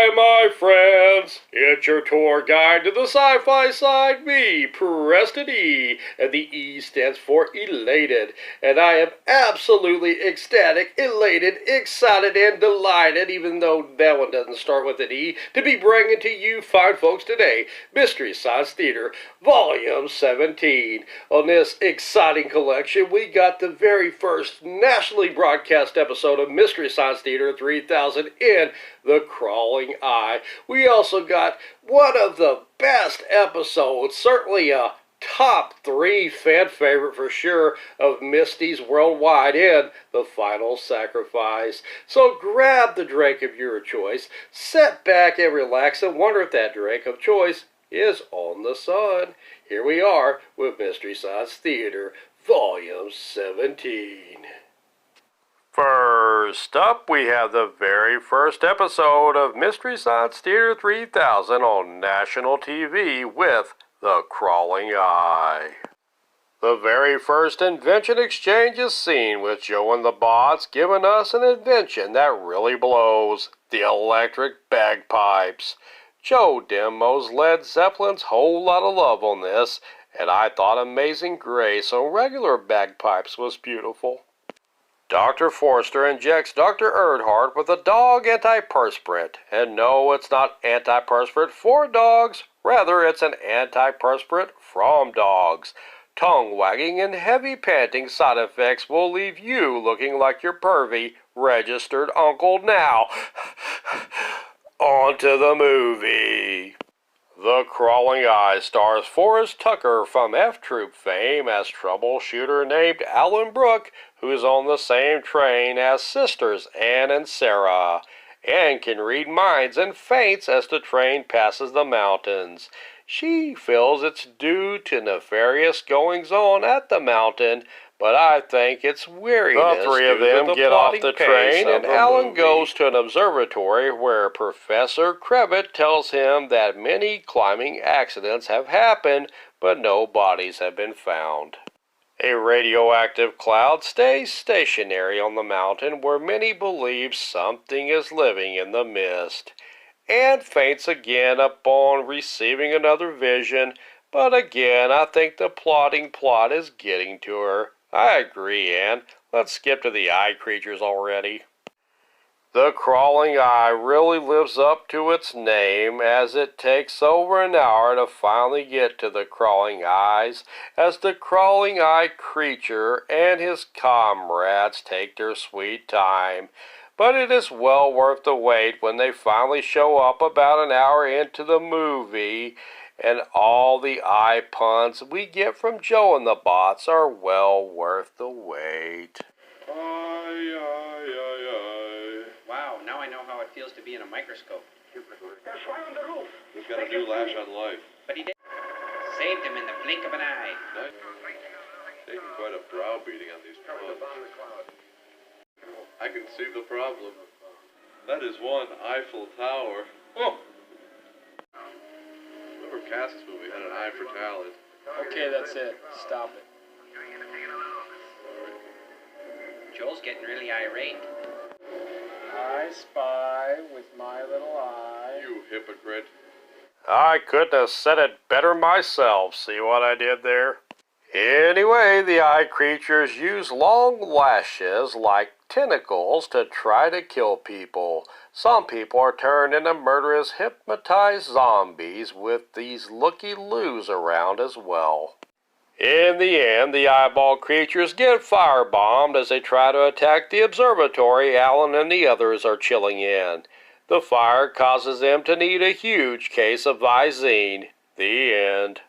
Hi, my friends. It's your tour guide to the sci-fi side, me, Preston E. And the E stands for elated. And I am absolutely ecstatic, elated, excited, and delighted, even though that one doesn't start with an E, to be bringing to you fine folks today Mystery Science Theater, Volume 17. On this exciting collection, we got the very first nationally broadcast episode of Mystery Science Theater 3000 in The Crawling Eye. We also got one of the best episodes, certainly a top 3 fan favorite for sure, of Misty's Worldwide in The Final Sacrifice. So grab the drink of your choice, sit back and relax, and wonder if that drink of choice is on the sun. Here we are with Mystery Science Theater, Volume 17. First up, we have the very first episode of Mystery Science Theater 3000 on national TV with The Crawling Eye. The very first invention exchange is seen with Joe and the bots giving us an invention that really blows, the electric bagpipes. Joe demos Led Zeppelin's Whole Lotta Love on this, and I thought Amazing Grace on regular bagpipes was beautiful. Dr. Forster injects Dr. Erdhart with a dog antiperspirant. And no, it's not antiperspirant for dogs. Rather, it's an antiperspirant from dogs. Tongue wagging and heavy panting side effects will leave you looking like your pervy registered uncle now. On to the movie. The Crawling Eye stars Forrest Tucker from F Troop fame as troubleshooter named Alan Brooke, who's on the same train as sisters Ann and Sarah. Ann can read minds and faints as the train passes the mountains. She feels it's due to nefarious goings-on at the mountain, but I think it's weariness. The 3 of them get off the train, and Alan goes to an observatory where Professor Krebit tells him that many climbing accidents have happened, but no bodies have been found. A radioactive cloud stays stationary on the mountain where many believe something is living in the mist. Anne faints again upon receiving another vision, but again I think the plot is getting to her. I agree, Anne. Let's skip to the eye creatures already. The Crawling Eye really lives up to its name, as it takes over an hour to finally get to the Crawling Eyes, as the Crawling Eye creature and his comrades take their sweet time. But it is well worth the wait when they finally show up about an hour into the movie, and all the eye puns we get from Joe and the bots are well worth the wait. Wow, now I know how it feels to be in a microscope. There's fire on the roof. We've got a new lash on life. But he did. Saved him in the blink of an eye. Nice. Taking quite a browbeating on these plugs. I can see the problem. That is one Eiffel Tower. Oh! Remember Cass's movie had an eye for talent. Okay, that's it. Stop it. Joel's getting really irate. I spy with my little eye. You hypocrite. I couldn't have said it better myself. See what I did there? Anyway, the eye creatures use long lashes like tentacles to try to kill people. Some people are turned into murderous hypnotized zombies with these looky-loos around as well. In the end, the eyeball creatures get firebombed as they try to attack the observatory Alan and the others are chilling in. The fire causes them to need a huge case of Visine. The end.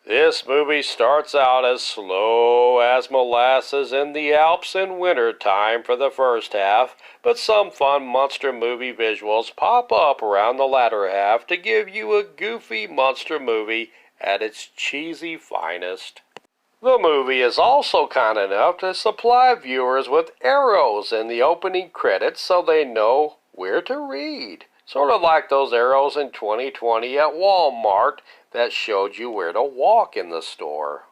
This movie starts out as slow as molasses in the Alps in winter time for the first half, but some fun monster movie visuals pop up around the latter half to give you a goofy monster movie at its cheesy finest. The movie is also kind enough to supply viewers with arrows in the opening credits so they know where to read. Sort of like those arrows in 2020 at Walmart that showed you where to walk in the store.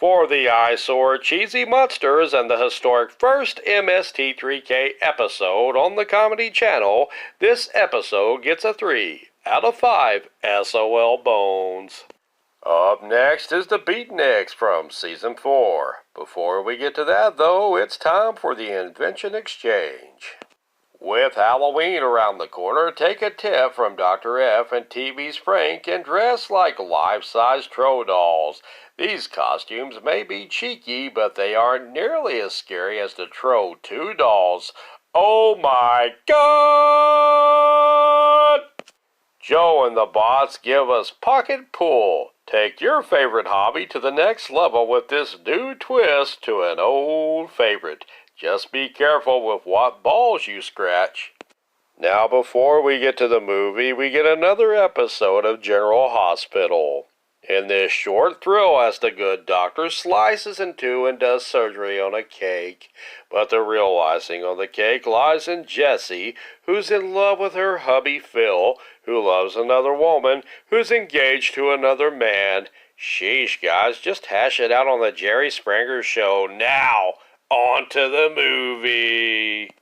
For the eyesore Cheesy Monsters and the historic first MST3K episode on the Comedy Channel, this episode gets a 3 out of 5 SOL Bones. Up next is the Beatniks from Season 4. Before we get to that, though, it's time for the Invention Exchange. With Halloween around the corner, take a tip from Dr. F and TV's Frank and dress like life-size Tro dolls. These costumes may be cheeky, but they aren't nearly as scary as the Tro 2 dolls. Oh my God! Joe and the Bots give us Pocket Pool. Take your favorite hobby to the next level with this new twist to an old favorite. Just be careful with what balls you scratch. Now, before we get to the movie, we get another episode of General Hospital. In this short thrill, as the good doctor slices in two and does surgery on a cake. But the real icing on the cake lies in Jessie, who's in love with her hubby Phil, who loves another woman, who's engaged to another man. Sheesh, guys, just hash it out on the Jerry Springer Show now. On to the movie.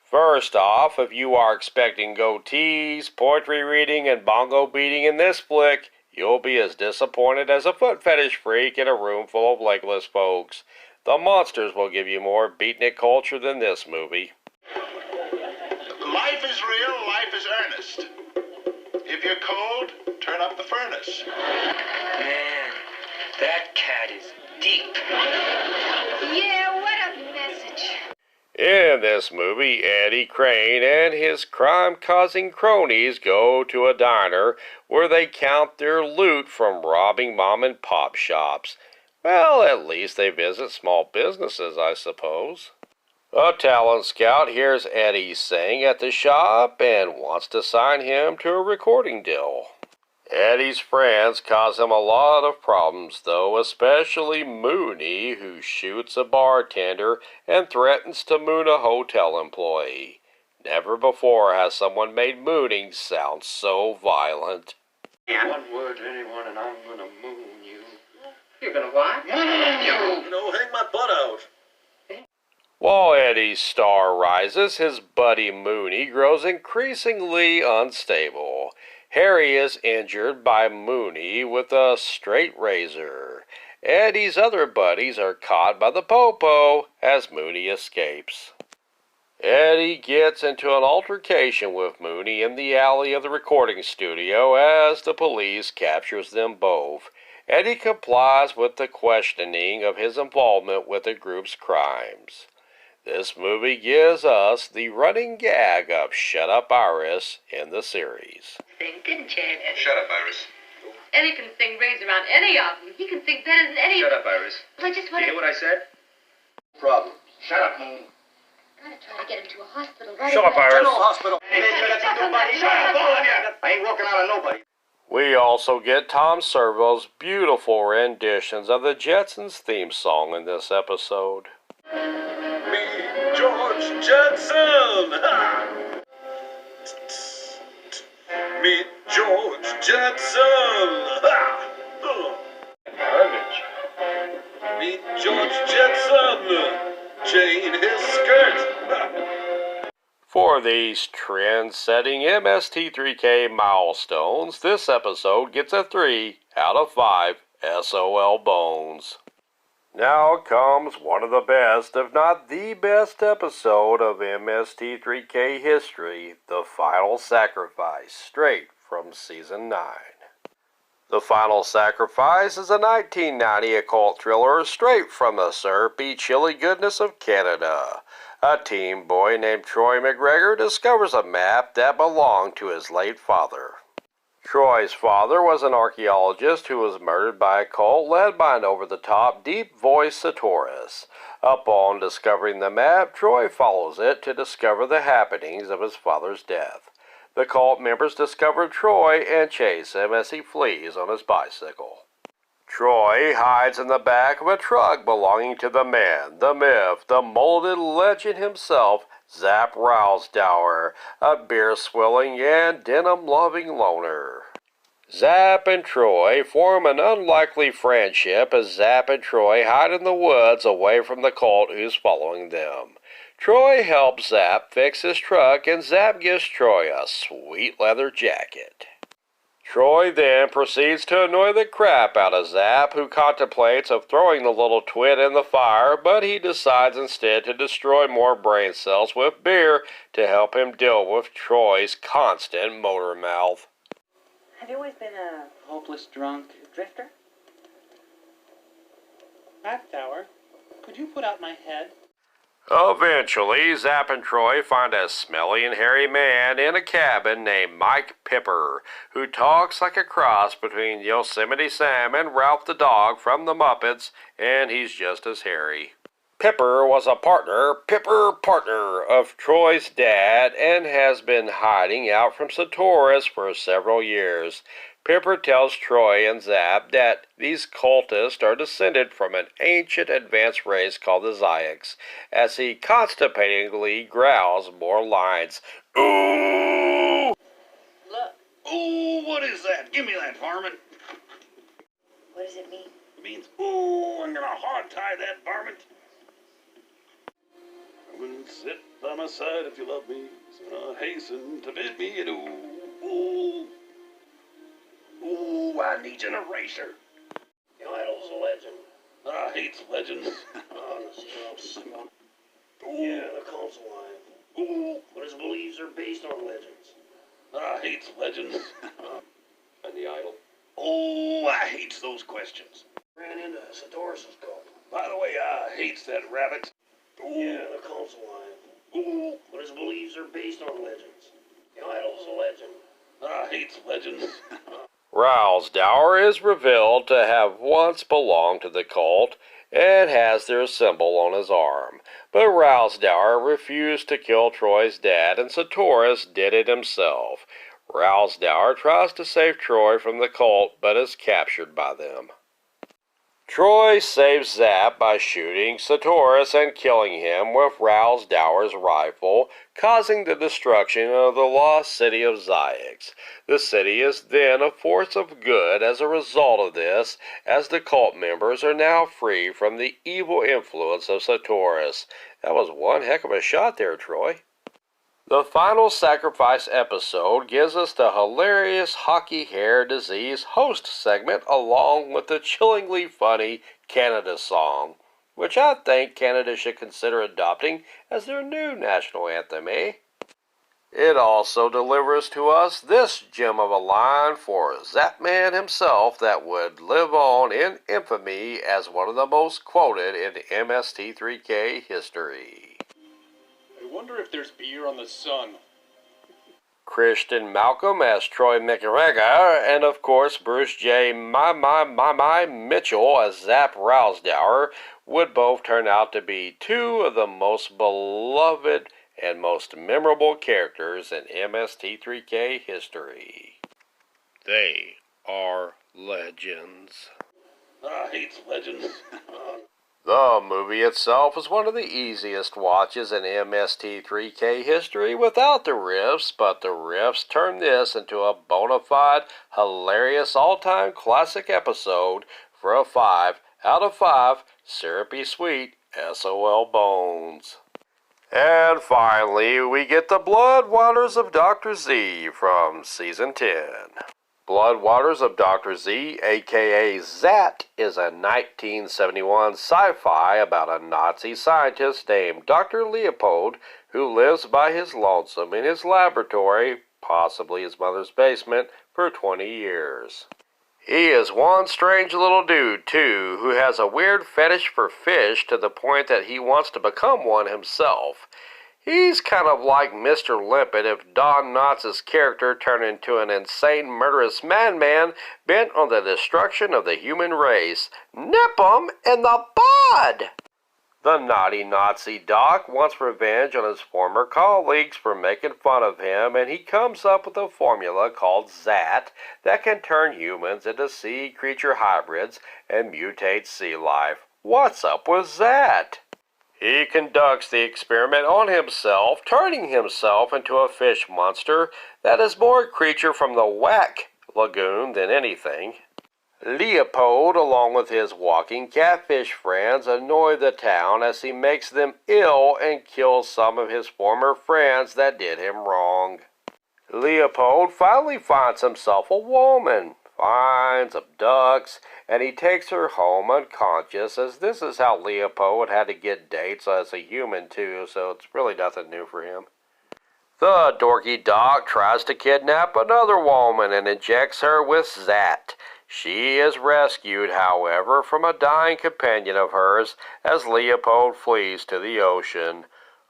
First off, if you are expecting goatees, poetry reading, and bongo beating in this flick, you'll be as disappointed as a foot fetish freak in a room full of legless folks. The Monsters will give you more beatnik culture than this movie. Life is real, life is earnest. If you're cold, turn up the furnace. Man, that cat is deep. Yeah, what a message. In this movie, Eddie Crane and his crime-causing cronies go to a diner where they count their loot from robbing mom-and-pop shops. Well, at least they visit small businesses, I suppose. A talent scout hears Eddie sing at the shop and wants to sign him to a recording deal. Eddie's friends cause him a lot of problems, though, especially Mooney, who shoots a bartender and threatens to moon a hotel employee. Never before has someone made mooning sound so violent. One word to anyone and I'm gonna moon you. You're gonna what? No, hang my butt out. While Eddie's star rises, his buddy Mooney grows increasingly unstable. Harry is injured by Mooney with a straight razor. Eddie's other buddies are caught by the popo as Mooney escapes. Eddie gets into an altercation with Mooney in the alley of the recording studio as the police captures them both. Eddie complies with the questioning of his involvement with the group's crimes. This movie gives us the running gag of Shut Up Iris in the series. Sing, didn't you? Shut up, Iris. Eddie can sing rings around any of them. He can sing better than any of them. Shut up, Iris. Well, I just want You to... hear what I said? Problem. Shut up, Moon. gotta try to get him to a hospital right Shut up, away. Iris. Hospital. Hey, that's nobody. Shut up, all of you. I ain't walking out on nobody. We also get Tom Servo's beautiful renditions of the Jetsons theme song in this episode. Me, George Jetson! Ha! Meet George Jetson! Ha! Garbage. Meet George Jetson! Chain his skirt! Ha! For these trend-setting MST3K milestones, this episode gets a 3 out of 5 SOL Bones. Now comes one of the best, if not the best episode of MST3K history, The Final Sacrifice, straight from Season 9. The Final Sacrifice is a 1990 occult thriller straight from the syrupy, chilly goodness of Canada. A teen boy named Troy McGregor discovers a map that belonged to his late father. Troy's father was an archaeologist who was murdered by a cult led by an over-the-top, deep-voiced Sartorius. Upon discovering the map, Troy follows it to discover the happenings of his father's death. The cult members discover Troy and chase him as he flees on his bicycle. Troy hides in the back of a truck belonging to the man, the myth, the molded legend himself, Zapp Rousdower, a beer-swilling and denim-loving loner. Zap and Troy form an unlikely friendship as Zap and Troy hide in the woods away from the cult who's following them. Troy helps Zap fix his truck, and Zap gives Troy a sweet leather jacket. Troy then proceeds to annoy the crap out of Zap, who contemplates of throwing the little twit in the fire, but he decides instead to destroy more brain cells with beer to help him deal with Troy's constant motor mouth. Have you always been a hopeless drunk drifter? Tower, could you put out my head? Eventually, Zap and Troy find a smelly and hairy man in a cabin named Mike Pipper, who talks like a cross between Yosemite Sam and Ralph the dog from the Muppets, and he's just as hairy. Pipper was a partner of Troy's dad and has been hiding out from Sartoris for several years. Pipper tells Troy and Zap that these cultists are descended from an ancient advanced race called the Zayaks, as he constipatingly growls more lines. Ooh! Look. Ooh, what is that? Give me that, varmint. What does it mean? It means, ooh, I'm gonna hog-tie that varmint. Come and sit by my side if you love me. So hasten to bid me adieu. Ooh. Ooh, I need an eraser. The idol's a legend. I hate legends. On the zero. Ooh. Yeah, the cult's alive. Ooh. But his beliefs are based on legends. I hate legends. And the idol Oh, I hate those questions. ran into Sartoris' cult. By the way, I hate that rabbit. Ooh. Yeah, the cult's alive. Ooh. But his beliefs are based on legends. The idol's a legend. I hate legends. Rousdower is revealed to have once belonged to the cult and has their symbol on his arm. But Rousdower refused to kill Troy's dad, and Sartoris did it himself. Rousdower tries to save Troy from the cult, but is captured by them. Troy saves Zap by shooting Sartoris and killing him with Rousdower's rifle, causing the destruction of the lost city of Zayaks. The city is then a force of good as a result of this, as the cult members are now free from the evil influence of Sartoris. That was one heck of a shot there, Troy. The final sacrifice episode gives us the hilarious hockey hair disease host segment along with the chillingly funny Canada song, which I think Canada should consider adopting as their new national anthem, eh? It also delivers to us this gem of a line for Zapman himself that would live on in infamy as one of the most quoted in MST3K history. I wonder if there's beer on the sun. Christian Malcolm as Troy McGregor, and of course Bruce J. My Mitchell as Zap Rousdower would both turn out to be two of the most beloved and most memorable characters in MST3K history. They are legends. I hate legends. The movie itself is one of the easiest watches in MST3K history without the riffs, but the riffs turn this into a bona fide, hilarious all-time classic episode for a 5 out of 5 syrupy sweet SOL Bones. And finally, we get the Blood Waters of Dr. Z from Season 10. Blood Waters of Dr. Z, aka Zat, is a 1971 sci-fi about a Nazi scientist named Dr. Leopold who lives by his lonesome in his laboratory, possibly his mother's basement, for 20 years. He is one strange little dude, too, who has a weird fetish for fish to the point that he wants to become one himself. He's kind of like Mr. Limpet if Don Knotts' character turned into an insane, murderous madman bent on the destruction of the human race. Nip him in the bud! The naughty Nazi doc wants revenge on his former colleagues for making fun of him, and he comes up with a formula called ZAT that can turn humans into sea creature hybrids and mutate sea life. What's up with ZAT? He conducts the experiment on himself, turning himself into a fish monster that is more a creature from the whack lagoon than anything. Leopold, along with his walking catfish friends, annoy the town as he makes them ill and kills some of his former friends that did him wrong. Leopold finally finds himself a woman, finds, abducts, and he takes her home unconscious, as this is how Leopold had to get dates as a human too, so it's really nothing new for him. The dorky doc tries to kidnap another woman and injects her with Zat. She is rescued, however, from a dying companion of hers as Leopold flees to the ocean.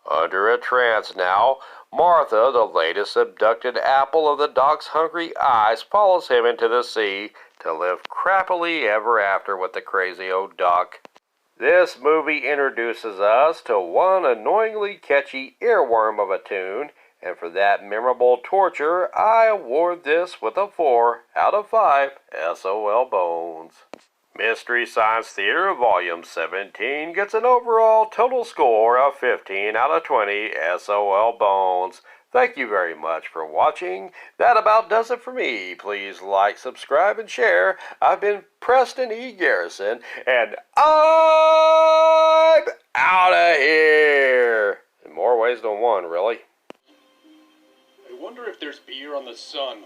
Under a trance now, Martha, the latest abducted apple of the doc's hungry eyes, follows him into the sea to live crappily ever after with the crazy old doc. This movie introduces us to one annoyingly catchy earworm of a tune, and for that memorable torture, I award this with a 4 out of 5 SOL Bones. Mystery Science Theater Volume 17 gets an overall total score of 15 out of 20 SOL Bones. Thank you very much for watching. That about does it for me. Please like, subscribe, and share. I've been Preston E. Garrison, and I'm out of here. In more ways than one, really. I wonder if there's beer on the sun.